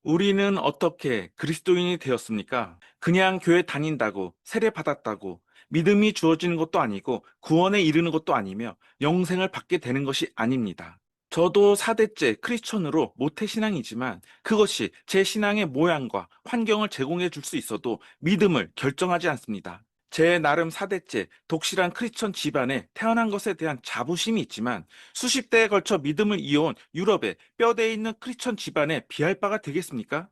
우리는 어떻게 그리스도인이 되었습니까? 그냥 교회 다닌다고, 세례 받았다고, 믿음이 주어지는 것도 아니고, 구원에 이르는 것도 아니며, 영생을 받게 되는 것이 아닙니다. 저도 4대째 크리스천으로 모태신앙이지만, 그것이 제 신앙의 모양과 환경을 제공해 줄 수 있어도 믿음을 결정하지 않습니다. 제 나름 4대째 독실한 크리스천 집안에 태어난 것에 대한 자부심이 있지만 수십 대에 걸쳐 믿음을 이어온 유럽의 뼈대에 있는 크리스천 집안에 비할 바가 되겠습니까?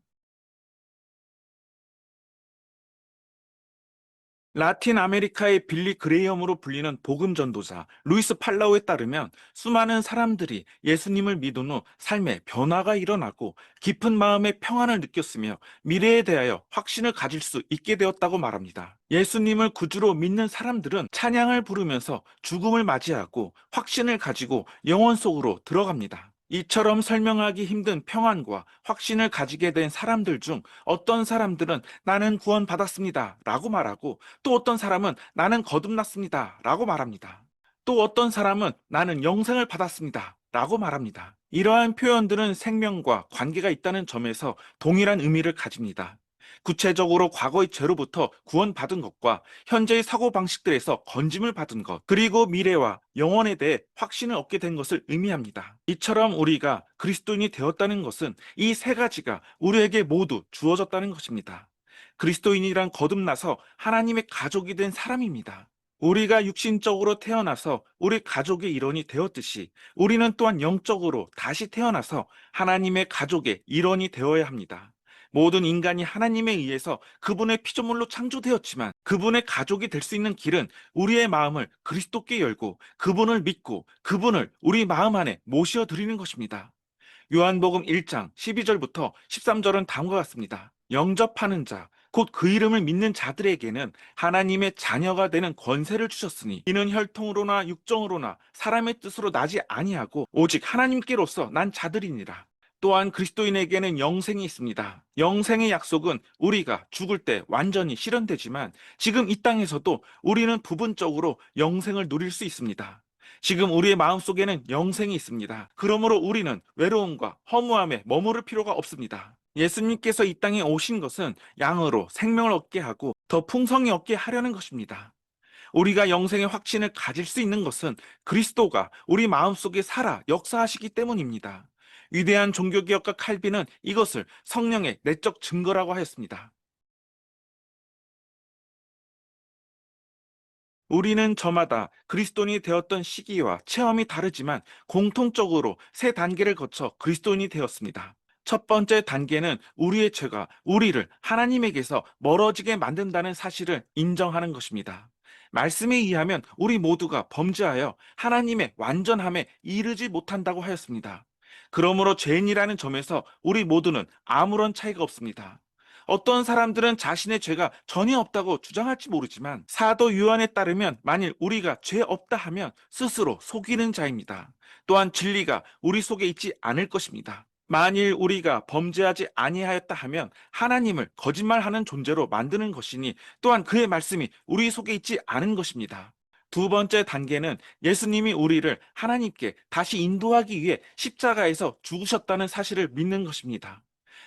라틴 아메리카의 빌리 그레이엄으로 불리는 복음 전도자 루이스 팔라우에 따르면 수많은 사람들이 예수님을 믿은 후 삶에 변화가 일어나고 깊은 마음의 평안을 느꼈으며 미래에 대하여 확신을 가질 수 있게 되었다고 말합니다. 예수님을 구주로 믿는 사람들은 찬양을 부르면서 죽음을 맞이하고 확신을 가지고 영원 속으로 들어갑니다. 이처럼 설명하기 힘든 평안과 확신을 가지게 된 사람들 중 어떤 사람들은 나는 구원받았습니다 라고 말하고 또 어떤 사람은 나는 거듭났습니다 라고 말합니다. 또 어떤 사람은 나는 영생을 받았습니다 라고 말합니다. 이러한 표현들은 생명과 관계가 있다는 점에서 동일한 의미를 가집니다. 구체적으로 과거의 죄로부터 구원받은 것과 현재의 사고방식들에서 건짐을 받은 것, 그리고 미래와 영원에 대해 확신을 얻게 된 것을 의미합니다. 이처럼 우리가 그리스도인이 되었다는 것은 이 세 가지가 우리에게 모두 주어졌다는 것입니다. 그리스도인이란 거듭나서 하나님의 가족이 된 사람입니다. 우리가 육신적으로 태어나서 우리 가족의 일원이 되었듯이 우리는 또한 영적으로 다시 태어나서 하나님의 가족의 일원이 되어야 합니다. 모든 인간이 하나님에 의해서 그분의 피조물로 창조되었지만 그분의 가족이 될 수 있는 길은 우리의 마음을 그리스도께 열고 그분을 믿고 그분을 우리 마음 안에 모셔 드리는 것입니다. 요한복음 1장 12절부터 13절은 다음과 같습니다. 영접하는 자, 곧 그 이름을 믿는 자들에게는 하나님의 자녀가 되는 권세를 주셨으니 이는 혈통으로나 육정으로나 사람의 뜻으로 나지 아니하고 오직 하나님께로서 난 자들이니라. 또한 그리스도인에게는 영생이 있습니다. 영생의 약속은 우리가 죽을 때 완전히 실현되지만 지금 이 땅에서도 우리는 부분적으로 영생을 누릴 수 있습니다. 지금 우리의 마음속에는 영생이 있습니다. 그러므로 우리는 외로움과 허무함에 머무를 필요가 없습니다. 예수님께서 이 땅에 오신 것은 양으로 생명을 얻게 하고 더 풍성히 얻게 하려는 것입니다. 우리가 영생의 확신을 가질 수 있는 것은 그리스도가 우리 마음속에 살아 역사하시기 때문입니다. 위대한 종교개혁가 칼빈은 이것을 성령의 내적 증거라고 하였습니다. 우리는 저마다 그리스도인이 되었던 시기와 체험이 다르지만 공통적으로 세 단계를 거쳐 그리스도인이 되었습니다. 첫 번째 단계는 우리의 죄가 우리를 하나님에게서 멀어지게 만든다는 사실을 인정하는 것입니다. 말씀에 의하면 우리 모두가 범죄하여 하나님의 완전함에 이르지 못한다고 하였습니다. 그러므로 죄인이라는 점에서 우리 모두는 아무런 차이가 없습니다. 어떤 사람들은 자신의 죄가 전혀 없다고 주장할지 모르지만 사도 요한에 따르면 만일 우리가 죄 없다 하면 스스로 속이는 자입니다. 또한 진리가 우리 속에 있지 않을 것입니다. 만일 우리가 범죄하지 아니하였다 하면 하나님을 거짓말하는 존재로 만드는 것이니 또한 그의 말씀이 우리 속에 있지 않은 것입니다. 두 번째 단계는 예수님이 우리를 하나님께 다시 인도하기 위해 십자가에서 죽으셨다는 사실을 믿는 것입니다.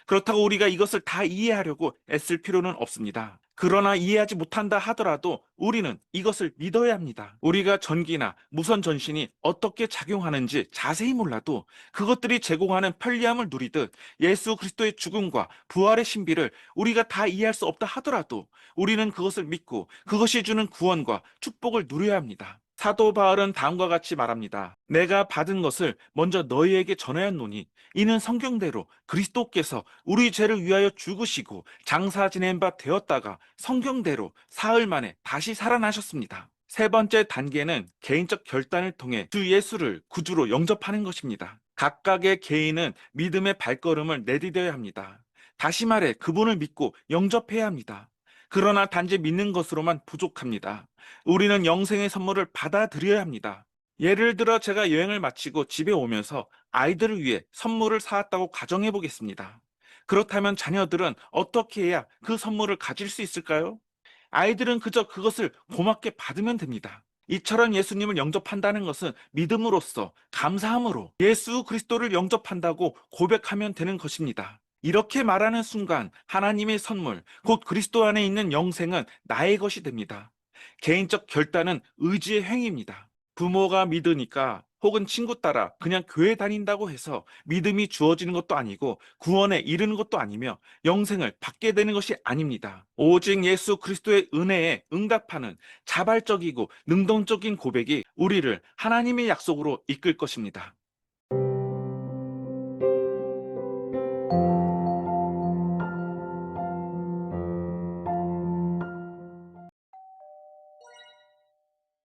그렇다고 우리가 이것을 다 이해하려고 애쓸 필요는 없습니다. 그러나 이해하지 못한다 하더라도 우리는 이것을 믿어야 합니다. 우리가 전기나 무선 전신이 어떻게 작용하는지 자세히 몰라도 그것들이 제공하는 편리함을 누리듯 예수 그리스도의 죽음과 부활의 신비를 우리가 다 이해할 수 없다 하더라도 우리는 그것을 믿고 그것이 주는 구원과 축복을 누려야 합니다. 사도 바울은 다음과 같이 말합니다. 내가 받은 것을 먼저 너희에게 전하였노니 이는 성경대로 그리스도께서 우리 죄를 위하여 죽으시고 장사 지낸 바 되었다가 성경대로 사흘 만에 다시 살아나셨습니다. 세 번째 단계는 개인적 결단을 통해 주 예수를 구주로 영접하는 것입니다. 각각의 개인은 믿음의 발걸음을 내디뎌야 합니다. 다시 말해 그분을 믿고 영접해야 합니다. 그러나 단지 믿는 것으로만 부족합니다. 우리는 영생의 선물을 받아들여야 합니다. 예를 들어 제가 여행을 마치고 집에 오면서 아이들을 위해 선물을 사왔다고 가정해 보겠습니다. 그렇다면 자녀들은 어떻게 해야 그 선물을 가질 수 있을까요? 아이들은 그저 그것을 고맙게 받으면 됩니다. 이처럼 예수님을 영접한다는 것은 믿음으로써 감사함으로 예수 그리스도를 영접한다고 고백하면 되는 것입니다. 이렇게 말하는 순간 하나님의 선물, 곧 그리스도 안에 있는 영생은 나의 것이 됩니다. 개인적 결단은 의지의 행위입니다. 부모가 믿으니까 혹은 친구 따라 그냥 교회 다닌다고 해서 믿음이 주어지는 것도 아니고 구원에 이르는 것도 아니며 영생을 받게 되는 것이 아닙니다. 오직 예수 그리스도의 은혜에 응답하는 자발적이고 능동적인 고백이 우리를 하나님의 약속으로 이끌 것입니다.